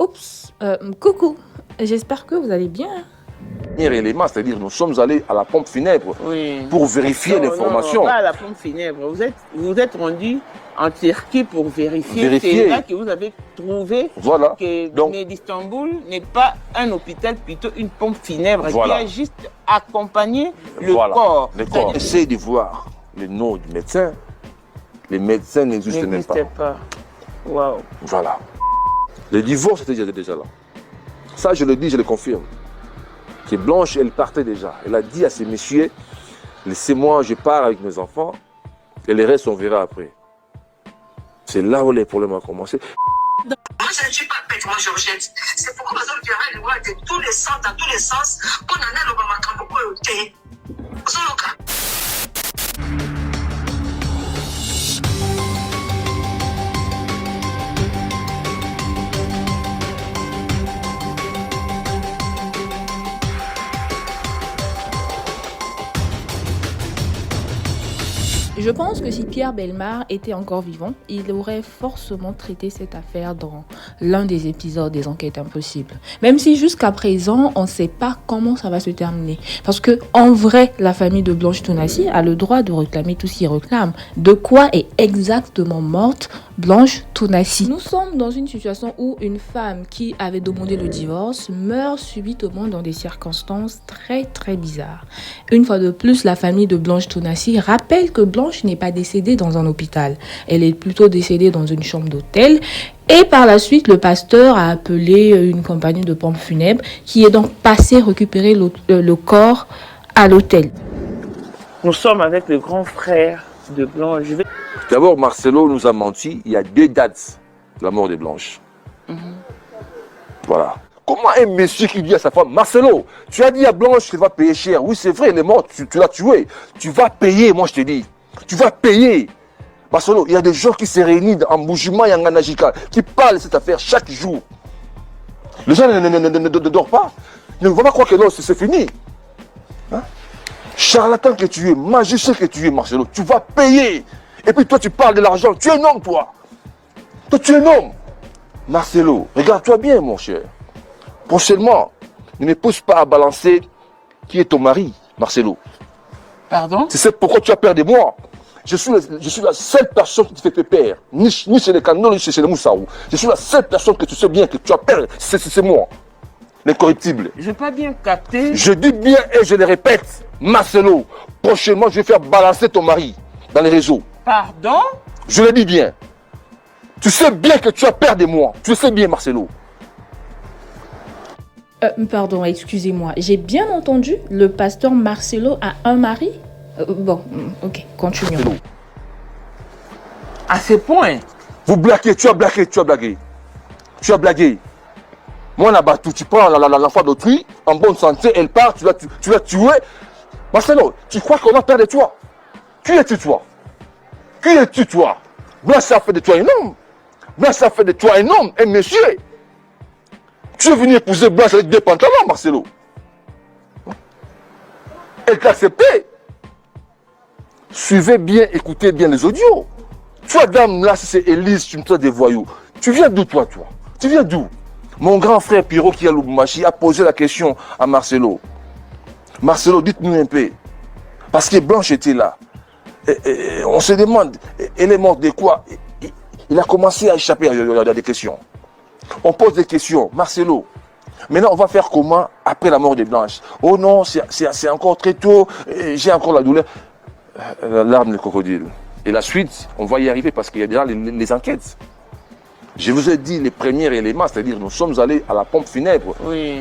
Oups, coucou, j'espère que vous allez bien. Premier élément, c'est-à-dire nous sommes allés à la pompe funèbre pour vérifier l'information. Non, pas à la pompe funèbre. Vous êtes rendu en Turquie pour vérifier. C'est là que vous avez trouvé que Med-Istanbul n'est pas un hôpital, plutôt une pompe funèbre qui a juste accompagné le corps. Le corps. Essayez de voir le nom du médecin. Les médecins n'existent même pas. Wow. Voilà. Le divorce était déjà là. Ça, je le dis, je le confirme. Que Blanche, elle partait déjà. Elle a dit à ces messieurs, laissez-moi, je pars avec mes enfants, et le reste, on verra après. C'est là où les problèmes ont commencé. Moi, je ne suis pas bête, moi, Georgette. C'est pourquoi, par exemple, je vais voir de tous les sens, dans tous les sens, qu'on en a le moment pour le thé. Je pense que si Pierre Bellemare était encore vivant, il aurait forcément traité cette affaire dans l'un des épisodes des Enquêtes Impossibles. Même si jusqu'à présent, on ne sait pas comment ça va se terminer. Parce que, en vrai, la famille de Blanche Tounassi a le droit de réclamer tout ce qu'il réclame. De quoi est exactement morte Blanche Tounassi? Nous sommes dans une situation où une femme qui avait demandé le divorce meurt subitement dans des circonstances très très bizarres. Une fois de plus, la famille de Blanche Tounassi rappelle que Blanche n'est pas décédée dans un hôpital. Elle est plutôt décédée dans une chambre d'hôtel. Et par la suite, le pasteur a appelé une compagnie de pompes funèbres qui est donc passée récupérer le corps à l'hôtel. Nous sommes avec le grand frère de Blanche. D'abord, Marcelo nous a menti. Il y a 2 dates de la mort de Blanche. Voilà. Comment un monsieur qui dit à sa femme, Marcelo, tu as dit à Blanche qu'il va payer cher. Oui, c'est vrai, elle est morte, tu l'as tuée. Tu vas payer, moi je te dis. Tu vas payer. Marcelo, il y a des gens qui se réunissent en Boujima et en Ganajika, qui parlent de cette affaire chaque jour. Les gens ne dorment pas. Ils ne vont pas croire que non, c'est fini. Hein? Charlatan que tu es, magicien que tu es, Marcelo, tu vas payer. Et puis toi, tu parles de l'argent. Tu es un homme, toi. Toi, tu es un homme. Marcelo, regarde-toi bien, mon cher. Prochainement, ne me pousse pas à balancer qui est ton mari, Marcelo. Pardon? C'est pourquoi tu as peur de moi. Je suis la seule personne qui te fait peur. Ni chez les canons, ni chez les Moussaou. Je suis la seule personne que tu sais bien que tu as peur. C'est moi. L'incorruptible. Je n'ai pas bien capté. Je dis bien et je le répète. Marcelo, prochainement, je vais faire balancer ton mari dans les réseaux. Pardon? Je le dis bien. Tu sais bien que tu as peur de moi. Tu le sais bien, Marcelo. Pardon, excusez-moi. J'ai bien entendu, le pasteur Marcelo a un mari? Bon, ok, continuons. À ce point? Vous blaguez, tu as blagué, tu as blagué. Tu as blagué. Moi, là-bas, tu prends l'enfant d'autrui, en bonne santé, elle part, tu l'as tué. Marcelo, tu crois qu'on a peur de toi? Qui es-tu, toi? Qui es-tu, toi? Blanche a fait de toi un homme. Blanche a fait de toi un homme, un monsieur. Tu es venu épouser Blanche avec 2 pantalons, Marcelo. Elle t'a accepté. Suivez bien, écoutez bien les audios. Toi, dame, là, c'est Élise, tu me traites des voyous. Tu viens d'où, toi? Tu viens d'où? Mon grand frère Piro, qui est à Lubumbashi, a posé la question à Marcelo. Marcelo, dites-nous un peu. Parce que Blanche était là. Et on se demande, elle est morte de quoi? Il a commencé à échapper à des questions. On pose des questions. Marcelo, maintenant on va faire comment après la mort de Blanche? Oh non, c'est encore très tôt, j'ai encore la douleur. L'arme de crocodile. Et la suite, on va y arriver parce qu'il y a déjà les enquêtes. Je vous ai dit les premiers éléments, c'est-à-dire nous sommes allés à la pompe funèbre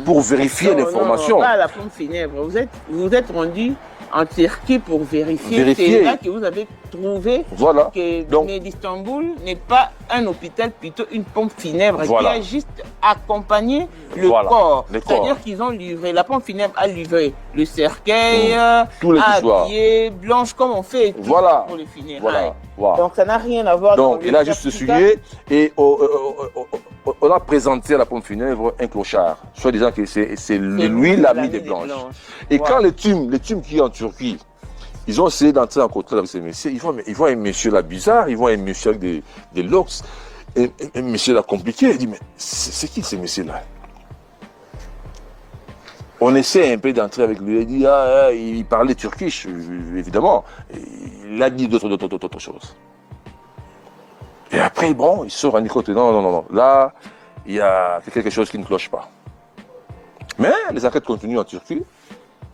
pour vérifier l'information. Non, pas à la pompe funèbre. Vous êtes rendu en Turquie pour vérifier. C'est là que vous avez trouvé que Med-Istanbul n'est pas un hôpital, plutôt une pompe funèbre qui a juste accompagné le corps. C'est-à-dire qu'ils ont livré, la pompe funèbre a livré le cercueil, habillé, Blanche, comme on fait pour les funérailles. Donc ça n'a rien à voir. Donc il a juste signé et on a présenté à la pompe funèbre un clochard, soit disant que c'est lui l'ami de Blanche. Et quand le team qui est en Turquie, ils ont essayé d'entrer en contact avec ces messieurs, ils voient un monsieur là bizarre, ils voient un monsieur avec des locks. Et monsieur l'a compliqué, il dit, mais c'est qui ces messieurs-là? On essaie un peu d'entrer avec lui, il dit, il parlait turkish, évidemment. Il a dit d'autres choses. Et après, bon, il sort un côté, non, là, il y a quelque chose qui ne cloche pas. Mais les enquêtes continuent en Turquie.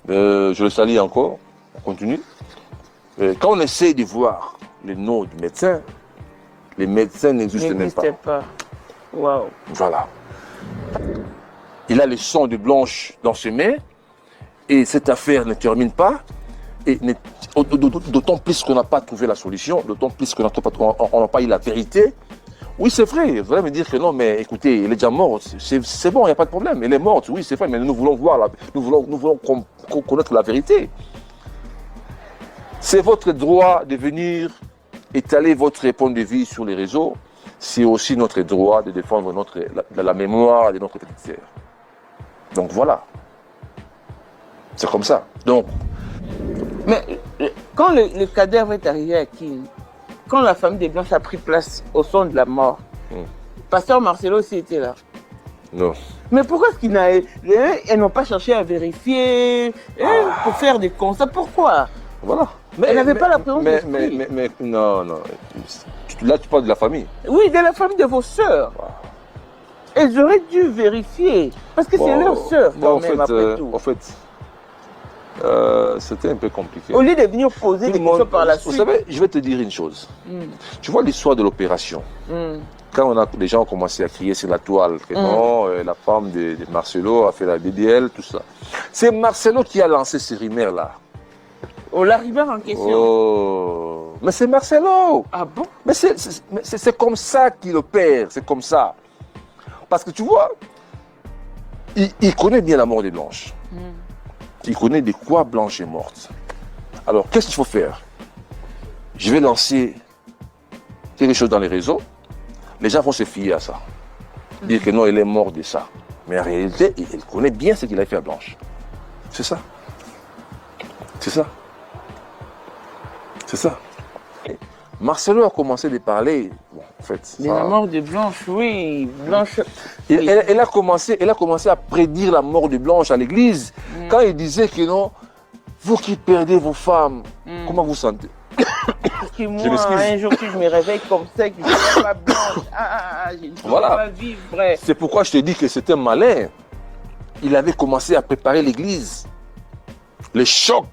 Je le salue encore, on continue. Quand on essaie de voir les noms du médecin, les médecins n'existent même pas. Waouh. Voilà. Il a le sang de Blanche dans ses mains et cette affaire ne termine pas. Et d'autant plus qu'on n'a pas trouvé la solution, d'autant plus qu'on n'a pas eu la vérité. Oui, c'est vrai, vous allez me dire que non, mais écoutez, elle est déjà morte, c'est bon, il n'y a pas de problème, elle est morte, oui, c'est vrai, mais nous voulons voir, nous voulons connaître la vérité. C'est votre droit de venir étaler votre point de vue sur les réseaux, c'est aussi notre droit de défendre la mémoire de notre petite sœur. Donc voilà, c'est comme ça. Donc, mais quand le cadavre est arrivé à Kin, quand la famille des Blanches a pris place au son de la mort, Pasteur Marcelo aussi était là. Non. Mais pourquoi est-ce qu'elles n'ont pas cherché à vérifier pour faire des constats? Pourquoi? Voilà. Elle n'avait pas la présence d'esprit. Mais non. Là, tu parles de la famille. Oui, de la famille de vos sœurs. Elles auraient dû vérifier. Parce que c'est leur sœur, quand même, après tout. En fait, c'était un peu compliqué. Au lieu de venir poser des questions par la suite. Vous savez, je vais te dire une chose. Tu vois l'histoire de l'opération. Quand les gens ont commencé à crier sur la toile que non, la femme de Marcelo a fait la BDL, tout ça. C'est Marcelo qui a lancé ces rumeurs-là. Oh, la rumeur en question. Oh, mais c'est Marcelo. Ah bon? Mais c'est comme ça qu'il opère, c'est comme ça. Parce que tu vois, il connaît bien la mort de Blanche. Il connaît de quoi Blanche est morte. Alors, qu'est-ce qu'il faut faire? Je vais lancer quelque chose dans les réseaux. Les gens vont se fier à ça. Dire que non, il est mort de ça. Mais en réalité, il connaît bien ce qu'il a fait à Blanche. C'est ça. C'est ça. C'est ça. Marcelo a commencé de parler. Bon, en fait, de la mort de Blanche, oui. Blanche. Elle a commencé à prédire la mort de Blanche à l'église. Quand il disait que non, vous qui perdez vos femmes, comment vous sentez? Parce que moi, un jour que je me réveille comme ça, que je ne vois pas Blanche, je ne peux pas vivre. C'est pourquoi je te dis que c'était malin. Il avait commencé à préparer l'église. Le choc.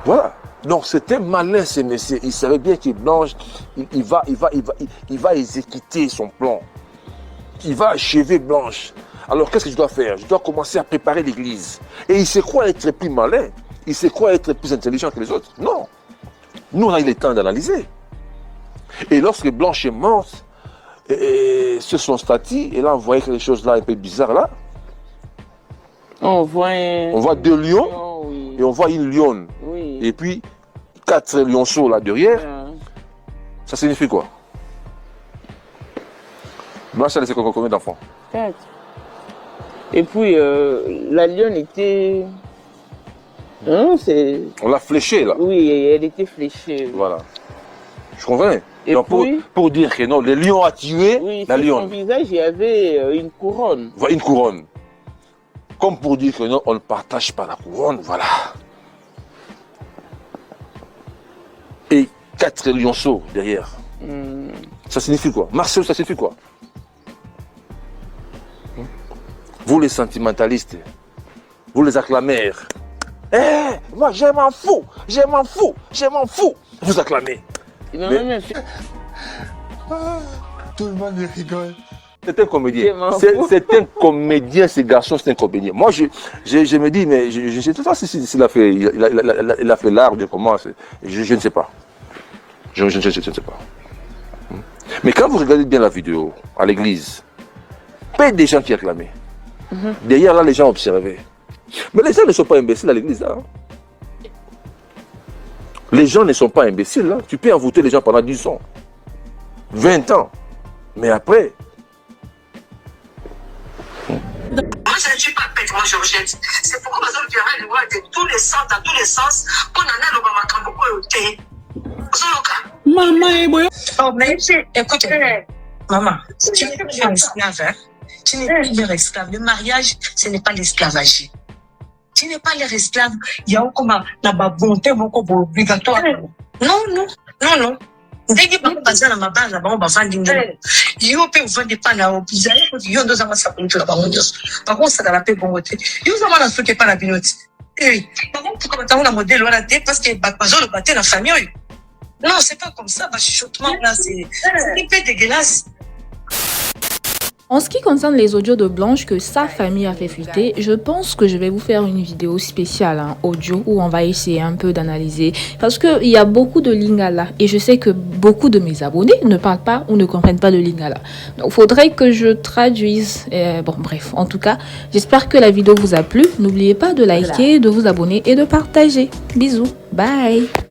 Voilà. Donc c'était malin ce monsieur. Il savait bien que Blanche, il va exécuter son plan. Il va achever Blanche. Alors qu'est-ce que je dois faire? Je dois commencer à préparer l'église. Et il se croit être plus malin. Il se croit être plus intelligent que les autres. Non. Nous, on a eu le temps d'analyser. Et lorsque Blanche est morte, sur son statut, et là on voyait quelque chose là un peu bizarre là. On voit 2 lions et on voit une lionne. Oui. Et puis 4 lionceaux là derrière. Ça signifie quoi? Blanche, elle a laissé combien d'enfants? 4. Et puis la lionne était. On l'a fléchée là. Oui, elle était fléchée. Voilà. Je comprends. Et donc, puis, pour dire que non, le lion a tué la lionne. Sur son visage, il y avait une couronne. Voilà, une couronne. Comme pour dire que non, on ne partage pas la couronne, voilà. Et 4 lionceaux derrière. Ça signifie quoi? Marcel, ça signifie quoi? Vous les sentimentalistes, vous les acclameurs. Moi je m'en fous, je m'en fous, je m'en fous. Vous acclamez. Tout le monde rigole. C'est un comédien. C'est un comédien, ce garçon, c'est un comédien. Moi, je me dis, mais je ne sais pas s'il a fait, il a fait l'art de comment. Je ne sais pas. Je ne sais pas. Mais quand vous regardez bien la vidéo à l'église, pas des gens qui acclamaient. Derrière là, les gens observaient. Mais les gens ne sont pas imbéciles à l'église là. Les gens ne sont pas imbéciles là. Tu peux envoûter les gens pendant 10 ans, 20 ans. Mais après. Moi, je ne suis pas bête, moi, Georgette. C'est pourquoi les hommes qui arrêtent de tous les sens, dans tous les sons, on en a le Bamakambo, au thé. Maman, oh, mais écoute, maman, tu n'es plus un esclave, hein? Tu n'es plus leur esclave. Le mariage, ce n'est pas l'esclavage. Tu n'es pas leur esclave. Il y a comme la bonté obligatoire. Non, non, non, non. Dès que vous passez dans ma base, on va vendre une gueule. Yo peut vous vendre pas là au pizza. Yo deux ans ça pour la banque. Par contre, ça dans la paix bon côté. Yo ça va ce qui pas la binote. Eh, par contre, comme tu as un modèle là tête parce que pas besoin de battre la famille. Non, c'est pas comme ça. Bah chuchotement là, c'est un peu dégueulasse. En ce qui concerne les audios de Blanche que sa famille a fait fuiter, je pense que je vais vous faire une vidéo spéciale audio où on va essayer un peu d'analyser parce qu'il y a beaucoup de lingala et je sais que beaucoup de mes abonnés ne parlent pas ou ne comprennent pas le lingala. Donc il faudrait que je traduise. Bon bref, en tout cas, j'espère que la vidéo vous a plu. N'oubliez pas de liker, de vous abonner et de partager. Bisous, bye.